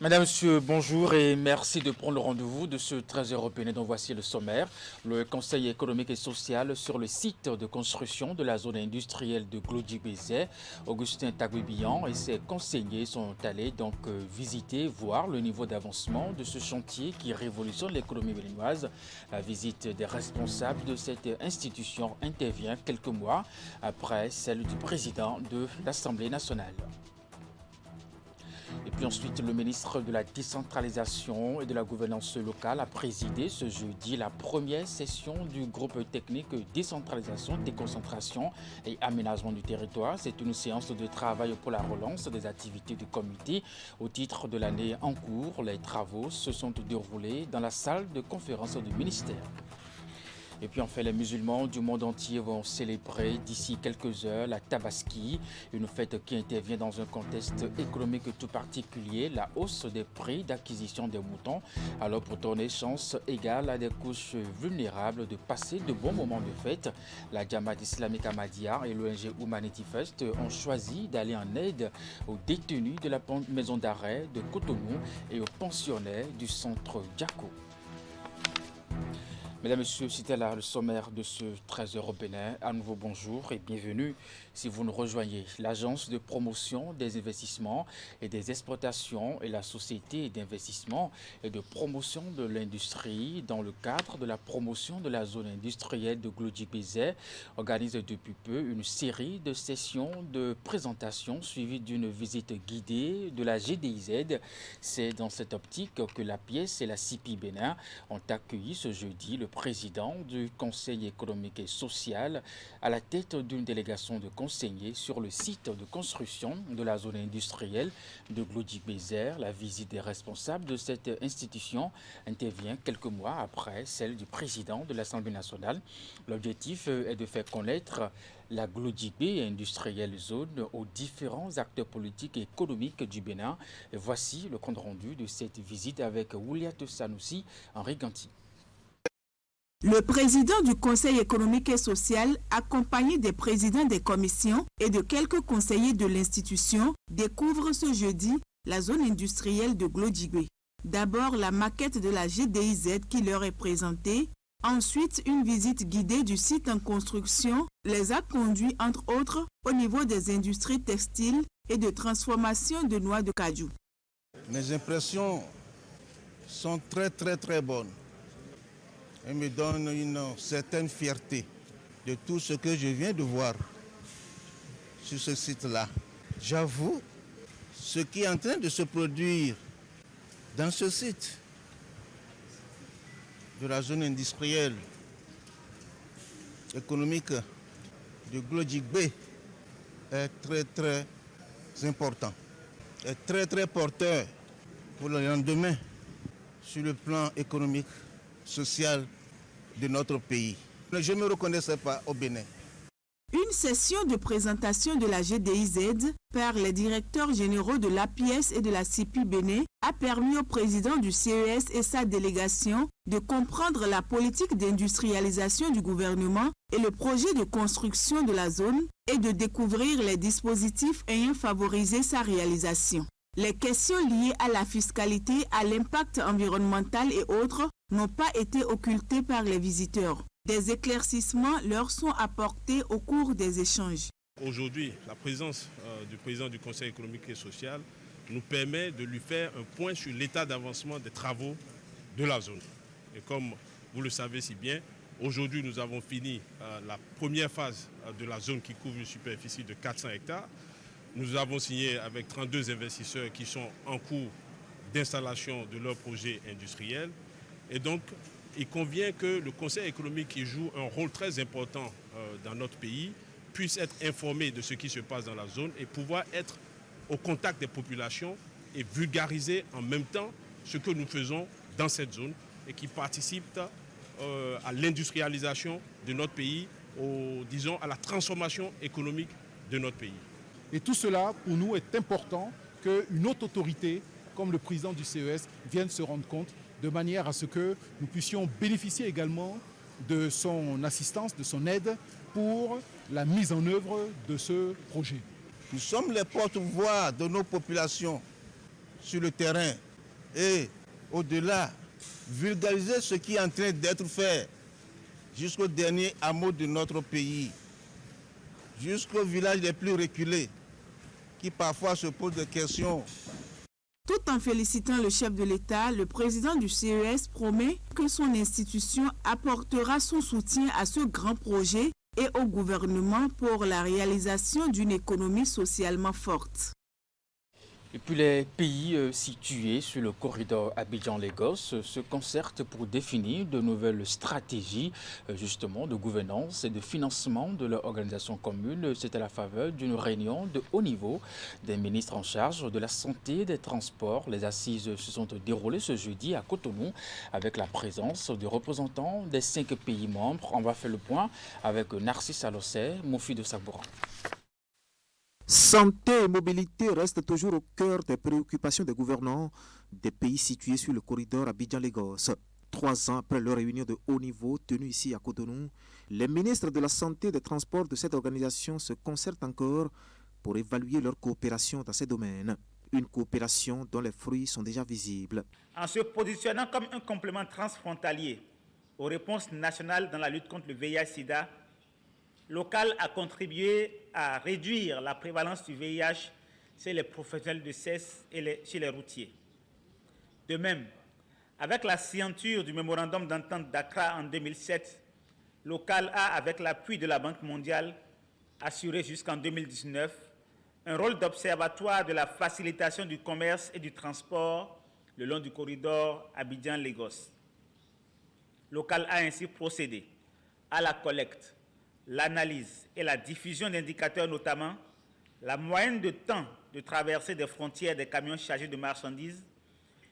Madame, Monsieur, bonjour et merci de prendre le rendez-vous de ce 13 européen dont voici le sommaire. Le Conseil économique et social sur le site de construction de la zone industrielle de Glody-Bézet. Augustin Taguibian et ses conseillers sont allés visiter, voir le niveau d'avancement de ce chantier qui révolutionne l'économie béninoise. La visite des responsables de cette institution intervient quelques mois après celle du président de l'Assemblée nationale. Et puis ensuite, le ministre de la décentralisation et de la gouvernance locale a présidé ce jeudi la première session du groupe technique décentralisation, déconcentration et aménagement du territoire. C'est une séance de travail pour la relance des activités du comité. Au titre de l'année en cours, les travaux se sont déroulés dans la salle de conférence du ministère. Et puis enfin, les musulmans du monde entier vont célébrer d'ici quelques heures la Tabaski, une fête qui intervient dans un contexte économique tout particulier, la hausse des prix d'acquisition des moutons. Alors pour donner chance égale à des couches vulnérables de passer de bons moments de fête, la Jamaat islamique Ahmadiyya et l'ONG Humanity First ont choisi d'aller en aide aux détenus de la maison d'arrêt de Cotonou et aux pensionnaires du centre Djako. Mesdames, Messieurs, c'était là le sommaire de ce 13 européen. À nouveau, bonjour et bienvenue si vous nous rejoignez. L'Agence de promotion des investissements et des exportations et la Société d'investissement et de promotion de l'industrie, dans le cadre de la promotion de la zone industrielle de Glody-Bézet, organise depuis peu une série de sessions de présentation suivies d'une visite guidée de la GDIZ. C'est dans cette optique que la pièce et la CIPI Bénin ont accueilli ce jeudi le président du Conseil économique et social à la tête d'une délégation de conseillers sur le site de construction de la zone industrielle de Glody-Bézet. La visite des responsables de cette institution intervient quelques mois après celle du président de l'Assemblée nationale. L'objectif est de faire connaître la Glody-Bé industrielle zone aux différents acteurs politiques et économiques du Bénin. Et voici le compte rendu de cette visite avec Ouliatou Sanoussi, Henri Ganti. Le président du Conseil économique et social, accompagné des présidents des commissions et de quelques conseillers de l'institution, découvre ce jeudi la zone industrielle de Glody-Bé. D'abord, la maquette de la GDIZ qui leur est présentée. Ensuite, une visite guidée du site en construction les a conduits, entre autres, au niveau des industries textiles et de transformation de noix de cajou. Mes impressions sont très bonnes. Elle me donne une certaine fierté de tout ce que je viens de voir sur ce site-là. J'avoue, ce qui est en train de se produire dans ce site de la zone industrielle économique de Glody-Bé est très important, est très porteur pour le lendemain sur le plan économique, social de notre pays. Je ne me reconnaissais pas au Bénin. Une session de présentation de la GDIZ par les directeurs généraux de l'APS et de la CIPI Bénin a permis au président du CES et sa délégation de comprendre la politique d'industrialisation du gouvernement et le projet de construction de la zone et de découvrir les dispositifs ayant favorisé sa réalisation. Les questions liées à la fiscalité, à l'impact environnemental et autres n'ont pas été occultées par les visiteurs. Des éclaircissements leur sont apportés au cours des échanges. Aujourd'hui, la présence du président du Conseil économique et social nous permet de lui faire un point sur l'état d'avancement des travaux de la zone. Et comme vous le savez si bien, aujourd'hui nous avons fini la première phase de la zone qui couvre une superficie de 400 hectares. Nous avons signé avec 32 investisseurs qui sont en cours d'installation de leurs projets industriels. Et donc, il convient que le Conseil économique, qui joue un rôle très important dans notre pays, puisse être informé de ce qui se passe dans la zone et pouvoir être au contact des populations et vulgariser en même temps ce que nous faisons dans cette zone et qui participe à l'industrialisation de notre pays, disons à la transformation économique de notre pays. Et tout cela, pour nous, est important qu'une autre autorité, comme le président du CES, vienne se rendre compte, de manière à ce que nous puissions bénéficier également de son assistance, de son aide pour la mise en œuvre de ce projet. Nous sommes les porte-voix de nos populations sur le terrain et au-delà, vulgariser ce qui est en train d'être fait jusqu'au dernier hameau de notre pays, jusqu'aux villages les plus reculés, qui parfois se posent des questions. Tout en félicitant le chef de l'État, le président du CES promet que son institution apportera son soutien à ce grand projet et au gouvernement pour la réalisation d'une économie socialement forte. Et puis les pays situés sur le corridor Abidjan-Lagos se concertent pour définir de nouvelles stratégies justement de gouvernance et de financement de leur organisation commune. C'est à la faveur d'une réunion de haut niveau des ministres en charge de la santé et des transports. Les assises se sont déroulées ce jeudi à Cotonou avec la présence de représentants des 5 pays membres. On va faire le point avec Narcisse Alossé, Mofi de Sabouran. Santé et mobilité restent toujours au cœur des préoccupations des gouvernants des pays situés sur le corridor Abidjan-Lagos. 3 ans après leur réunion de haut niveau tenue ici à Cotonou, les ministres de la Santé et des Transports de cette organisation se concertent encore pour évaluer leur coopération dans ces domaines. Une coopération dont les fruits sont déjà visibles. En se positionnant comme un complément transfrontalier aux réponses nationales dans la lutte contre le VIH-Sida, Local a contribué à réduire la prévalence du VIH chez les professionnels de cesse et chez les routiers. De même, avec la signature du mémorandum d'entente d'Accra en 2007, Local a, avec l'appui de la Banque mondiale, assuré jusqu'en 2019 un rôle d'observatoire de la facilitation du commerce et du transport le long du corridor Abidjan-Lagos. Local a ainsi procédé à la collecte, l'analyse et la diffusion d'indicateurs, notamment la moyenne de temps de traversée des frontières des camions chargés de marchandises,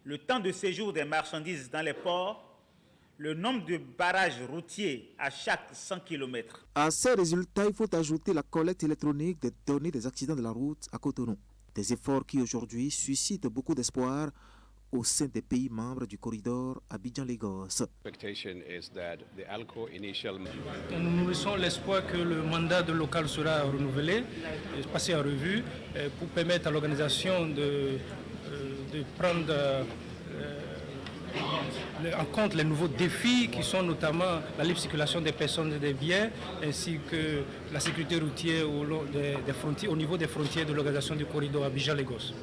le temps de séjour des marchandises dans les ports, le nombre de barrages routiers à chaque 100 km. À ces résultats, il faut ajouter la collecte électronique des données des accidents de la route à Cotonou. Des efforts qui aujourd'hui suscitent beaucoup d'espoir au sein des pays membres du corridor Abidjan-Lagos. Nous nourrissons l'espoir que le mandat de Local sera renouvelé, passé en revue, pour permettre à l'organisation de prendre en compte les nouveaux défis qui sont notamment la libre circulation des personnes et des biens, ainsi que la sécurité routière au niveau des frontières de l'organisation du corridor Abidjan-Lagos.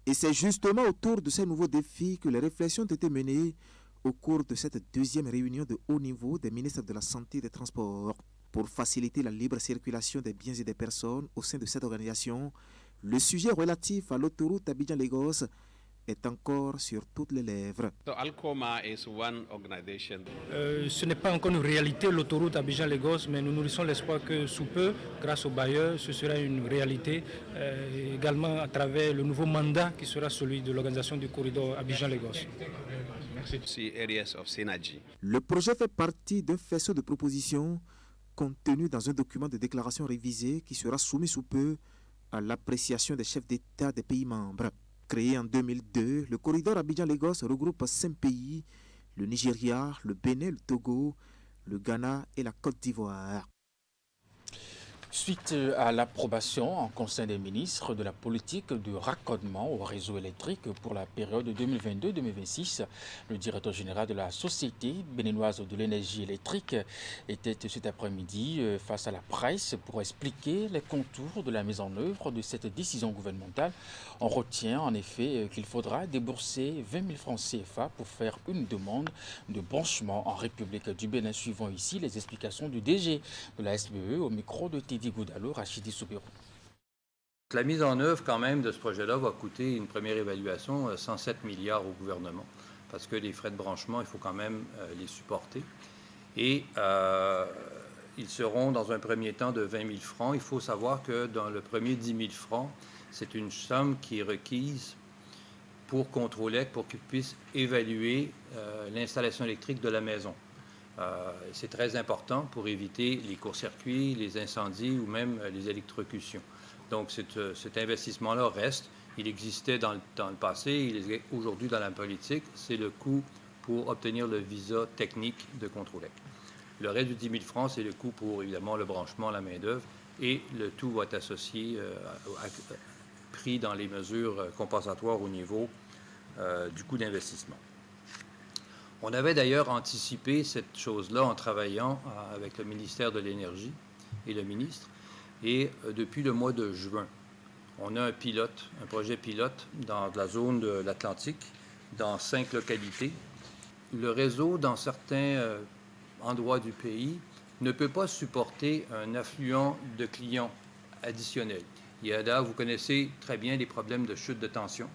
Et c'est justement autour de ces nouveaux défis que les réflexions ont été menées au cours de cette deuxième réunion de haut niveau des ministres de la Santé et des Transports. Pour faciliter la libre circulation des biens et des personnes au sein de cette organisation, le sujet relatif à l'autoroute Abidjan-Lagos est encore sur toutes les lèvres. Ce n'est pas encore une réalité, l'autoroute Abidjan-Lagos, mais nous nourrissons l'espoir que sous peu, grâce aux bailleurs, ce sera une réalité, également à travers le nouveau mandat qui sera celui de l'organisation du corridor Abidjan-Lagos. Le projet fait partie d'un faisceau de propositions contenu dans un document de déclaration révisé qui sera soumis sous peu à l'appréciation des chefs d'État des pays membres. Créé en 2002, le corridor Abidjan-Lagos regroupe 5 pays, le Nigeria, le Bénin, le Togo, le Ghana et la Côte d'Ivoire. Suite à l'approbation en Conseil des ministres de la politique de raccordement au réseau électrique pour la période 2022-2026, le directeur général de la Société béninoise de l'énergie électrique était cet après-midi face à la presse pour expliquer les contours de la mise en œuvre de cette décision gouvernementale. On retient en effet qu'il faudra débourser 20 000 francs CFA pour faire une demande de branchement en République du Bénin. Suivant ici les explications du DG de la SBE au micro de Teddy Goudalo, Rachidi Soubirou. La mise en œuvre quand même de ce projet-là va coûter une première évaluation 107 milliards au gouvernement parce que les frais de branchement, il faut quand même les supporter. Et ils seront dans un premier temps de 20 000 francs. Il faut savoir que dans le premier 10 000 francs, c'est une somme qui est requise pour Controlec, pour qu'ils puissent évaluer l'installation électrique de la maison. C'est très important pour éviter les courts-circuits, les incendies ou même les électrocutions. Donc cet investissement-là reste. Il existait dans le passé, il est aujourd'hui dans la politique. C'est le coût pour obtenir le visa technique de Controlec. Le reste du 10 000 francs, c'est le coût pour évidemment le branchement, la main-d'œuvre, et le tout va être associé pris dans les mesures compensatoires au niveau du coût d'investissement. On avait d'ailleurs anticipé cette chose-là en travaillant avec le ministère de l'Énergie et le ministre. Et depuis le mois de juin, on a un projet pilote dans la zone de l'Atlantique, dans 5 localités. Le réseau, dans certains endroits du pays, ne peut pas supporter un affluent de clients additionnels. Il y a là, vous connaissez très bien les problèmes de chute de tension,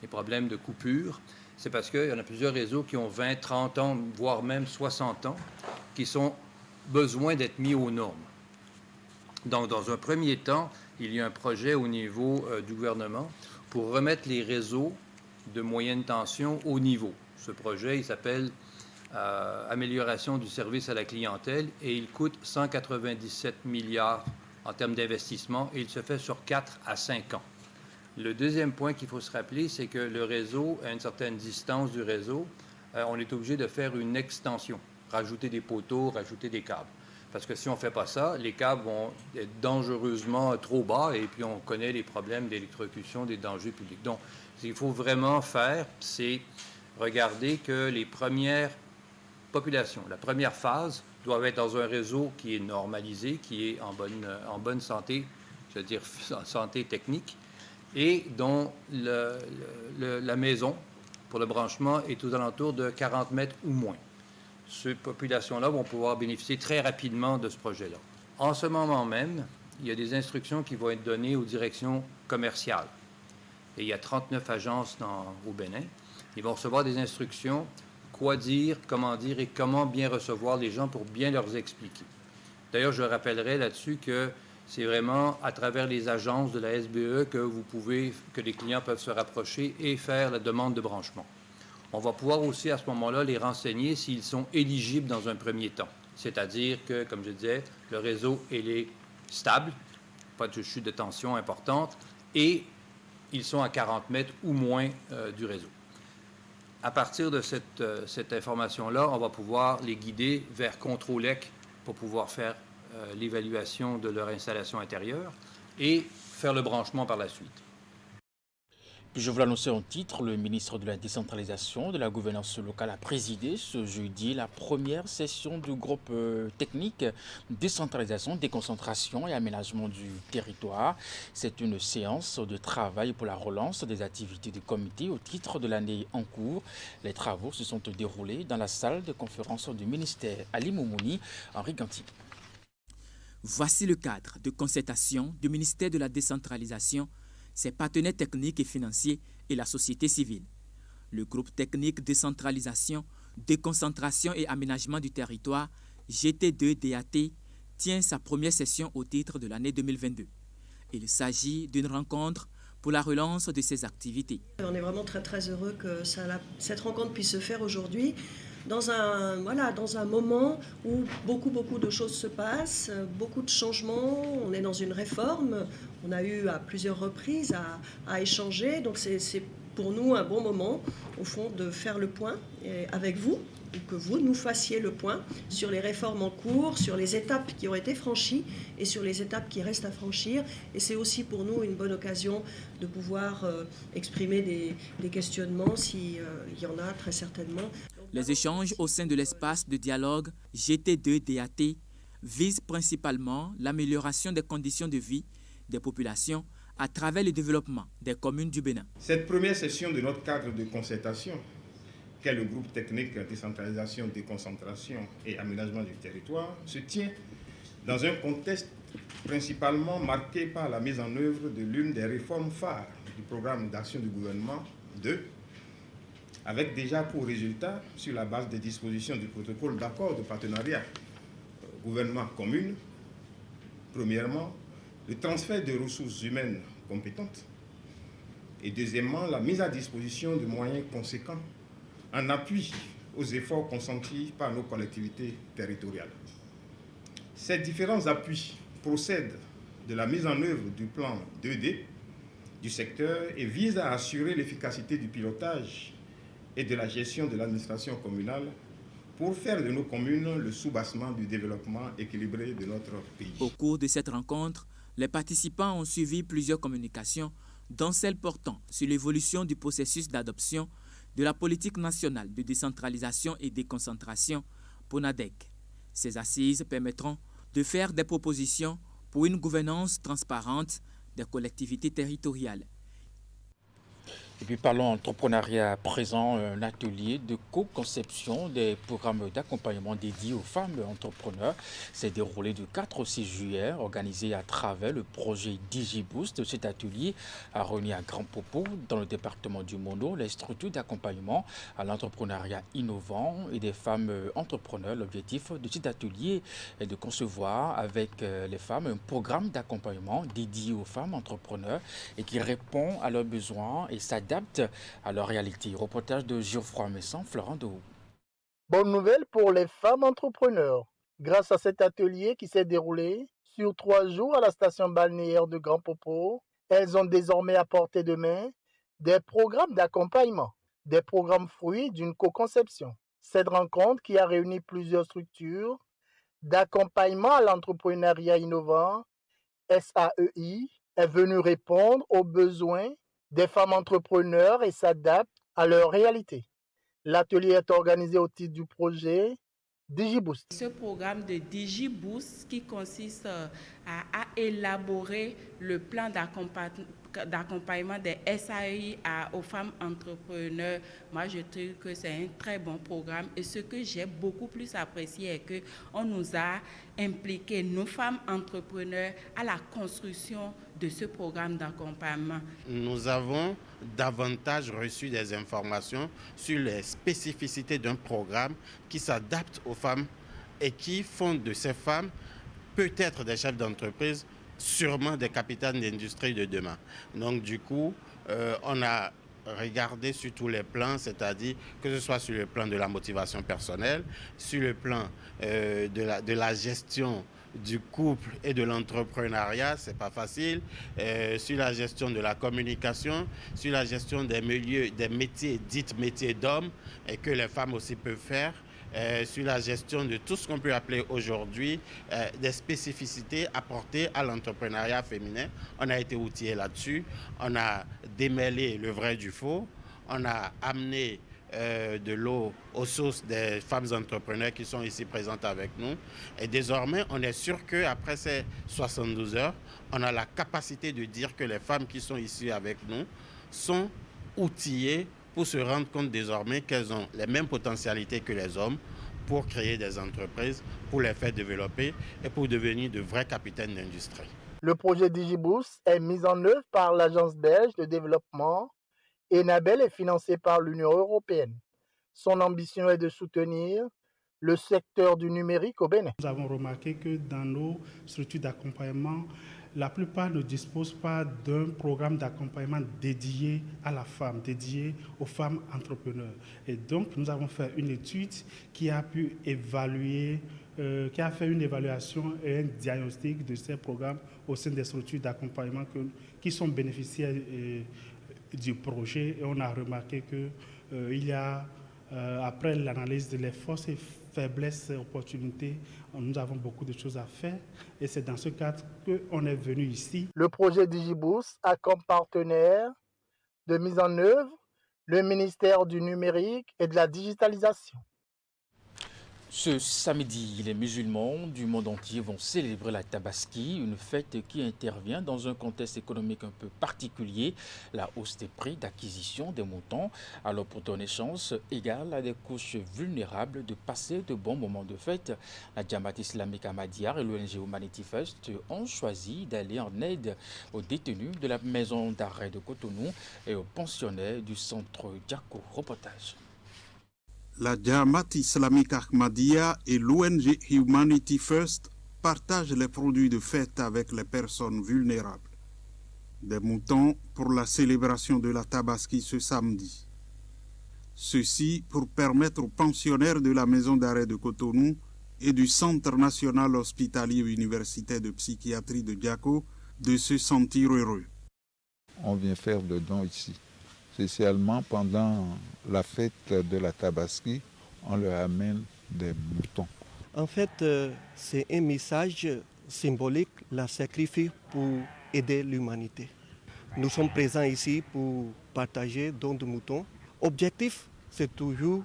les problèmes de coupure. C'est parce qu'il y en a plusieurs réseaux qui ont 20, 30 ans, voire même 60 ans, qui sont besoin d'être mis aux normes. Donc, dans un premier temps, il y a un projet au niveau du gouvernement pour remettre les réseaux de moyenne tension au niveau. Ce projet, il s'appelle Amélioration du service à la clientèle et il coûte 197 milliards en termes d'investissement et il se fait sur 4 à 5 ans. Le deuxième point qu'il faut se rappeler, c'est que le réseau, à une certaine distance du réseau, on est obligé de faire une extension, rajouter des poteaux, rajouter des câbles. Parce que si on ne fait pas ça, les câbles vont être dangereusement trop bas et puis on connaît les problèmes d'électrocution, des dangers publics. Donc, ce qu'il faut vraiment faire, c'est regarder que les premières populations, la première phase, doivent être dans un réseau qui est normalisé, qui est en bonne santé, je veux dire santé technique, et dont la maison pour le branchement est aux alentours de 40 mètres ou moins. Ces populations-là vont pouvoir bénéficier très rapidement de ce projet-là. En ce moment même, il y a des instructions qui vont être données aux directions commerciales. Et il y a 39 agences au Bénin. Ils vont recevoir des instructions, quoi dire et comment bien recevoir les gens pour bien leur expliquer. D'ailleurs, je rappellerai là-dessus que c'est vraiment à travers les agences de la SBE que les clients peuvent se rapprocher et faire la demande de branchement. On va pouvoir aussi, à ce moment-là, les renseigner s'ils sont éligibles dans un premier temps. C'est-à-dire que, comme je disais, le réseau est stable, pas de chute de tension importante, et ils sont à 40 mètres ou moins du réseau. À partir de cette information-là, on va pouvoir les guider vers Controlec pour pouvoir faire l'évaluation de leur installation intérieure et faire le branchement par la suite. Puis je vous l'annonçais en titre, le ministre de la décentralisation de la gouvernance locale a présidé ce jeudi la première session du groupe technique décentralisation, déconcentration et aménagement du territoire. C'est une séance de travail pour la relance des activités du comité au titre de l'année en cours. Les travaux se sont déroulés dans la salle de conférence du ministère Ali Moumouni, Henri Ganti. Voici le cadre de concertation du ministère de la décentralisation, ses partenaires techniques et financiers et la société civile. Le groupe technique décentralisation, déconcentration et aménagement du territoire, GT2-DAT, tient sa première session au titre de l'année 2022. Il s'agit d'une rencontre pour la relance de ses activités. On est vraiment très heureux que cette rencontre puisse se faire aujourd'hui dans un moment où beaucoup de choses se passent, beaucoup de changements. On est dans une réforme. On a eu à plusieurs reprises à échanger. Donc c'est pour nous un bon moment, au fond, de faire le point avec vous, ou que vous nous fassiez le point sur les réformes en cours, sur les étapes qui ont été franchies et sur les étapes qui restent à franchir. Et c'est aussi pour nous une bonne occasion de pouvoir exprimer des questionnements s'il y en a très certainement. Les échanges au sein de l'espace de dialogue GT2-DAT visent principalement l'amélioration des conditions de vie des populations à travers le développement des communes du Bénin. Cette première session de notre cadre de concertation, qu'est le groupe technique décentralisation, déconcentration et aménagement du territoire, se tient dans un contexte principalement marqué par la mise en œuvre de l'une des réformes phares du programme d'action du gouvernement 2, avec déjà pour résultat, sur la base des dispositions du protocole d'accord de partenariat gouvernement-commune, premièrement, le transfert de ressources humaines compétentes et deuxièmement, la mise à disposition de moyens conséquents en appui aux efforts consentis par nos collectivités territoriales. Ces différents appuis procèdent de la mise en œuvre du plan 2D du secteur et visent à assurer l'efficacité du pilotage et de la gestion de l'administration communale pour faire de nos communes le soubassement du développement équilibré de notre pays. Au cours de cette rencontre, les participants ont suivi plusieurs communications dont celle portant sur l'évolution du processus d'adoption de la politique nationale de décentralisation et déconcentration, PONADEC. Ces assises permettront de faire des propositions pour une gouvernance transparente des collectivités territoriales. Et puis parlons entrepreneuriat à présent, un atelier de co-conception des programmes d'accompagnement dédiés aux femmes entrepreneurs s'est déroulé du 4 au 6 juillet, organisé à travers le projet DigiBoost. Cet atelier a réuni à Grand Popo, dans le département du Mono, les structures d'accompagnement à l'entrepreneuriat innovant et des femmes entrepreneurs. L'objectif de cet atelier est de concevoir avec les femmes un programme d'accompagnement dédié aux femmes entrepreneurs et qui répond à leurs besoins et s'adapte à leur réalité. Reportage de Geoffroy Messon, Florent Dehou. Bonne nouvelle pour les femmes entrepreneurs. Grâce à cet atelier qui s'est déroulé sur 3 jours à la station balnéaire de Grand Popo, elles ont désormais à portée de main des programmes d'accompagnement, des programmes fruits d'une co-conception. Cette rencontre qui a réuni plusieurs structures d'accompagnement à l'entrepreneuriat innovant, SAEI, est venue répondre aux besoins des femmes entrepreneurs et s'adapte à leur réalité. L'atelier est organisé au titre du projet DigiBoost. Ce programme de DigiBoost qui consiste à élaborer le plan d'accompagnement des SAEI aux femmes entrepreneurs. Moi, je trouve que c'est un très bon programme. Et ce que j'ai beaucoup plus apprécié est qu'on nous a impliqué, nos femmes entrepreneurs, à la construction de ce programme d'accompagnement. Nous avons davantage reçu des informations sur les spécificités d'un programme qui s'adapte aux femmes et qui font de ces femmes peut-être des chefs d'entreprise, sûrement des capitaines d'industrie de demain. Donc du coup, on a regardé sur tous les plans, c'est-à-dire que ce soit sur le plan de la motivation personnelle, sur le plan de la gestion du couple et de l'entrepreneuriat, c'est pas facile, sur la gestion de la communication, sur la gestion des milieux, des métiers, dits métiers d'hommes, et que les femmes aussi peuvent faire, sur la gestion de tout ce qu'on peut appeler aujourd'hui des spécificités apportées à l'entrepreneuriat féminin. On a été outillé là-dessus, on a démêlé le vrai du faux, on a amené de l'eau aux sources des femmes entrepreneurs qui sont ici présentes avec nous. Et désormais, on est sûr qu'après ces 72 heures, on a la capacité de dire que les femmes qui sont ici avec nous sont outillées pour se rendre compte désormais qu'elles ont les mêmes potentialités que les hommes pour créer des entreprises, pour les faire développer et pour devenir de vrais capitaines d'industrie. Le projet DigiBoost est mis en œuvre par l'Agence belge de développement Enabel est financé par l'Union européenne. Son ambition est de soutenir le secteur du numérique au Bénin. Nous avons remarqué que dans nos structures d'accompagnement, la plupart ne disposent pas d'un programme d'accompagnement dédié à la femme, dédié aux femmes entrepreneurs. Et donc, nous avons fait une étude qui a pu évaluer, qui a fait une évaluation et un diagnostic de ces programmes au sein des structures d'accompagnement qui sont bénéficiaires du projet. Et on a remarqué qu'il y a, après l'analyse de les forces et faiblesses et opportunités, nous avons beaucoup de choses à faire et c'est dans ce cadre qu'on est venu ici. Le projet DigiBoost a comme partenaire de mise en œuvre le ministère du numérique et de la digitalisation. Ce samedi, les musulmans du monde entier vont célébrer la Tabaski, une fête qui intervient dans un contexte économique un peu particulier, la hausse des prix d'acquisition des moutons. Alors pour donner chance égale à des couches vulnérables de passer de bons moments de fête, la Jamaat islamique Ahmadiyya et l'ONG Humanity First ont choisi d'aller en aide aux détenus de la maison d'arrêt de Cotonou et aux pensionnaires du centre Djako. Reportage. La Jamaat islamique Ahmadiyya et l'ONG Humanity First partagent les produits de fête avec les personnes vulnérables. Des moutons pour la célébration de la Tabaski ce samedi. Ceci pour permettre aux pensionnaires de la maison d'arrêt de Cotonou et du Centre national hospitalier universitaire de psychiatrie de Djako de se sentir heureux. On vient faire le don ici. Spécialement pendant la fête de la Tabaski, on leur amène des moutons. En fait, c'est un message symbolique, la sacrifice pour aider l'humanité. Nous sommes présents ici pour partager dons de moutons. Objectif, c'est toujours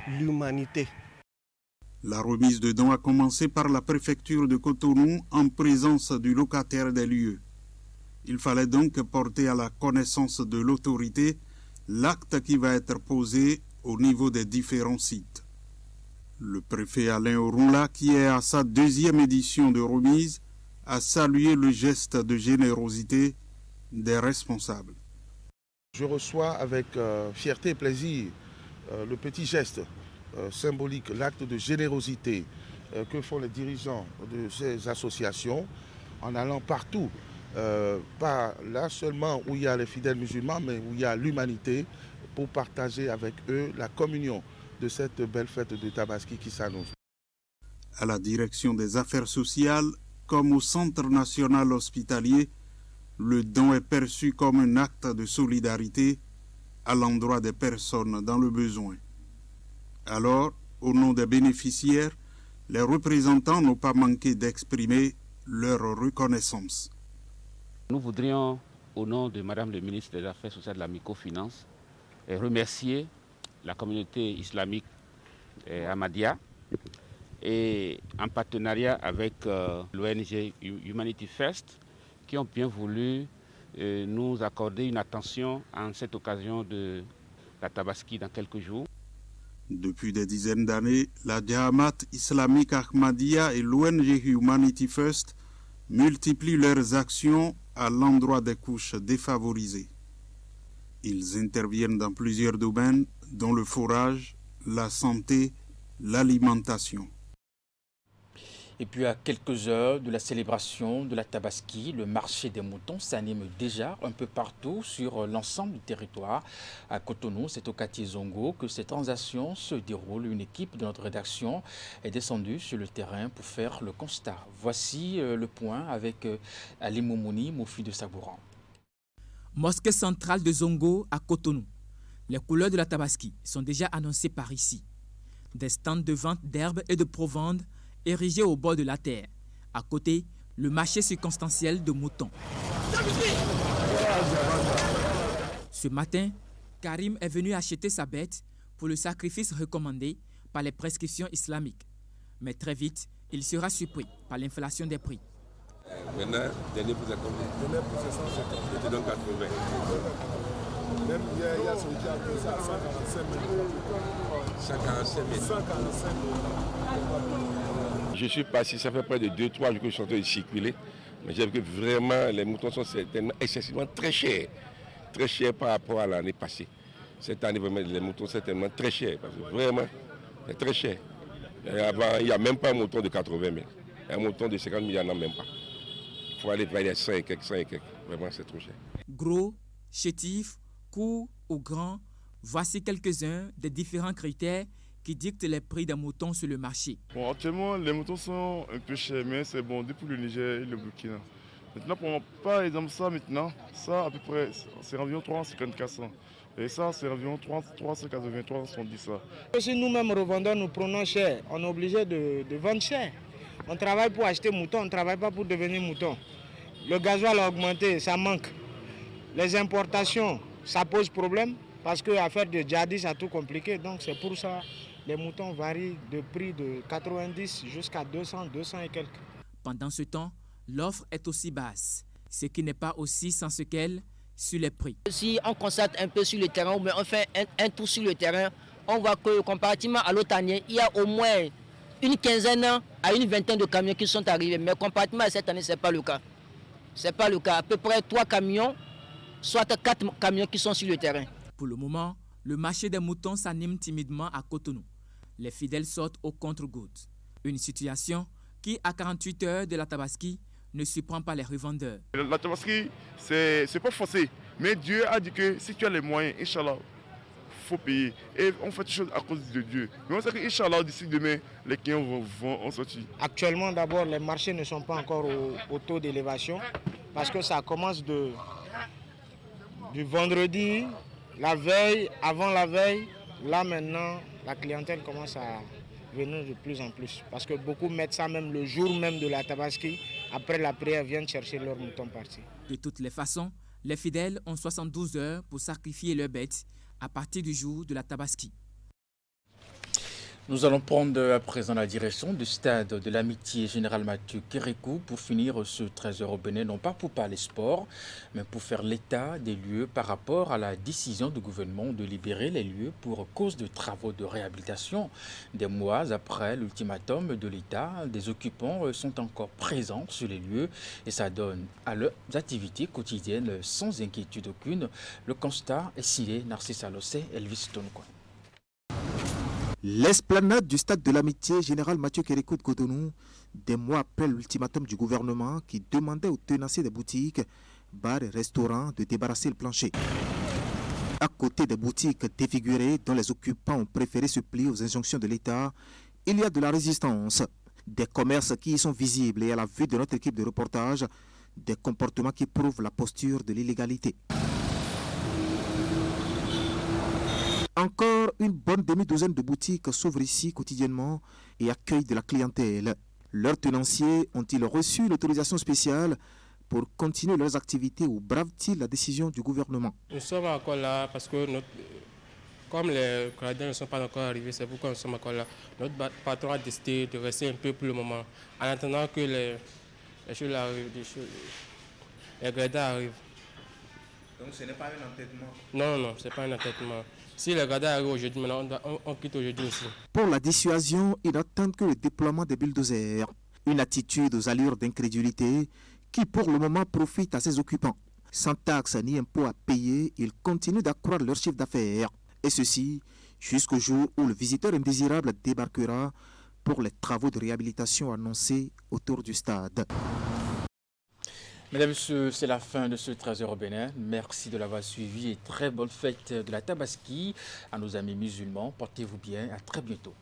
l'humanité. La remise de dons a commencé par la préfecture de Cotonou en présence du locataire des lieux. Il fallait donc porter à la connaissance de l'autorité l'acte qui va être posé au niveau des différents sites. Le préfet Alain Orunla, qui est à sa 2e édition de remise, a salué le geste de générosité des responsables. Je reçois avec fierté et plaisir le petit geste symbolique, l'acte de générosité que font les dirigeants de ces associations en allant partout, pas là seulement où il y a les fidèles musulmans, mais où il y a l'humanité, pour partager avec eux la communion de cette belle fête de Tabaski qui s'annonce. À la direction des affaires sociales, comme au Centre national hospitalier, le don est perçu comme un acte de solidarité à l'endroit des personnes dans le besoin. Alors, au nom des bénéficiaires, les représentants n'ont pas manqué d'exprimer leur reconnaissance. Nous voudrions, au nom de Madame le ministre des Affaires sociales de la microfinance, remercier la communauté islamique Ahmadiyya et en partenariat avec l'ONG Humanity First qui ont bien voulu nous accorder une attention en cette occasion de la Tabaski dans quelques jours. Depuis des dizaines d'années, la Jamaat islamique Ahmadiyya et l'ONG Humanity First multiplient leurs actions à l'endroit des couches défavorisées. Ils interviennent dans plusieurs domaines, dont le forage, la santé, l'alimentation. Et puis à quelques heures de la célébration de la Tabaski, le marché des moutons s'anime déjà un peu partout sur l'ensemble du territoire. À Cotonou, c'est au quartier Zongo que ces transactions se déroulent. Une équipe de notre rédaction est descendue sur le terrain pour faire le constat. Voici le point avec Ali Moumouni, Mofi de Sabouran. Mosquée centrale de Zongo à Cotonou. Les couleurs de la Tabaski sont déjà annoncées par ici. Des stands de vente d'herbes et de provende érigés au bord de la terre. À côté, le marché circonstanciel de moutons. Ce matin, Karim est venu acheter sa bête pour le sacrifice recommandé par les prescriptions islamiques. Mais très vite, il sera surpris par l'inflation des prix. Maintenant, dernier pour combien? C'était donc 80. Même il y a celui qui a payé 145 000. 145 000. 145 000. Je suis passé, ça fait près de 2-3 jours que je suis en train de circuler. Mais j'ai vu que vraiment les moutons sont certainement excessivement très chers. Très chers par rapport à l'année passée. Cette année, vraiment, les moutons sont certainement très chers. Parce que vraiment, c'est très cher. Et avant, il n'y a même pas un mouton de 80 000. Un mouton de 50 000, il n'y en a même pas. Il faut aller vers les 100 et quelques, 100 et quelques. Vraiment, c'est trop cher. Gros, chétif, court ou grand, voici quelques-uns des différents critères qui dictent les prix des moutons sur le marché. Bon, actuellement, les moutons sont un peu chers, mais c'est bon depuis le Niger et le Burkina. Maintenant, par exemple, ça maintenant, ça à peu près, c'est environ 350 400. Et ça, c'est environ 380, 370 ça. Si nous-mêmes revendeurs, nous prenons cher, on est obligé de vendre cher. On travaille pour acheter mouton, on ne travaille pas pour devenir mouton. Le gasoil a augmenté, ça manque. Les importations, ça pose problème parce que l'affaire de djihadis, c'est tout compliqué. Donc c'est pour ça les moutons varient de prix de 90 jusqu'à 200, 200 et quelques. Pendant ce temps, l'offre est aussi basse, ce qui n'est pas aussi sans sequel sur les prix. Si on constate un peu sur le terrain, ou on fait un tour sur le terrain, on voit que comparativement à l'autre année, il y a au moins une quinzaine à une vingtaine de camions qui sont arrivés. Mais comparativement à cette année, ce n'est pas le cas. Ce n'est pas le cas. À peu près 3 camions, soit 4 camions qui sont sur le terrain. Pour le moment, le marché des moutons s'anime timidement à Cotonou. Les fidèles sortent au contre-goutte. Une situation qui, à 48 heures de la Tabaski, ne surprend pas les revendeurs. La Tabaski, c'est pas forcé. Mais Dieu a dit que si tu as les moyens, Inch'Allah, il faut payer. Et on fait des choses à cause de Dieu. Mais on sait qu'Inch'Allah, d'ici demain, les clients vont en sortir. Actuellement, d'abord, les marchés ne sont pas encore au taux d'élévation parce que ça commence du vendredi, la veille, avant la veille. Là, maintenant, la clientèle commence à venir de plus en plus. Parce que beaucoup mettent ça même le jour même de la Tabaski. Après la prière, viennent chercher leur mouton parti. De toutes les façons, Les fidèles ont 72 heures pour sacrifier leurs bêtes à partir du jour de la Tabaski. Nous allons prendre à présent la direction du stade de l'Amitié Général Mathieu Kérékou pour finir ce 13h au Bénin, non pas pour parler sport, mais pour faire l'état des lieux par rapport à la décision du gouvernement de libérer les lieux pour cause de travaux de réhabilitation. Des mois après l'ultimatum de l'État, des occupants sont encore présents sur les lieux et ça donne à leurs activités quotidiennes sans inquiétude aucune. Le constat est signé Narcisse Alossé, Elvis Tonko. L'esplanade du stade de l'Amitié Général Mathieu Kérékou de Cotonou, des mois après l'ultimatum du gouvernement qui demandait aux tenanciers des boutiques, bars et restaurants de débarrasser le plancher. À côté des boutiques défigurées dont les occupants ont préféré se plier aux injonctions de l'État, il y a de la résistance. Des commerces qui y sont visibles et à la vue de notre équipe de reportage, des comportements qui prouvent la posture de l'illégalité. Encore une bonne demi-douzaine de boutiques s'ouvrent ici quotidiennement et accueillent de la clientèle. Leurs tenanciers ont-ils reçu l'autorisation spéciale pour continuer leurs activités ou bravent-ils la décision du gouvernement? Nous sommes encore là parce que comme les gradins ne sont pas encore arrivés, c'est pourquoi nous sommes encore là. Notre patron a décidé de rester un peu pour le moment, en attendant que les choses arrivent, les gradins arrivent. Donc ce n'est pas un entêtement? Non, ce n'est pas un entêtement. Si les gradins arrivent aujourd'hui, maintenant on quitte aujourd'hui aussi. Pour la dissuasion, ils n'attendent que le déploiement des bulldozers. Une attitude aux allures d'incrédulité qui pour le moment profite à ses occupants. Sans taxes ni impôts à payer, ils continuent d'accroître leur chiffre d'affaires. Et ceci jusqu'au jour où le visiteur indésirable débarquera pour les travaux de réhabilitation annoncés autour du stade. Mesdames et messieurs, c'est la fin de ce 13h au Bénin. Merci de l'avoir suivi et très bonne fête de la Tabaski à nos amis musulmans. Portez-vous bien, à très bientôt.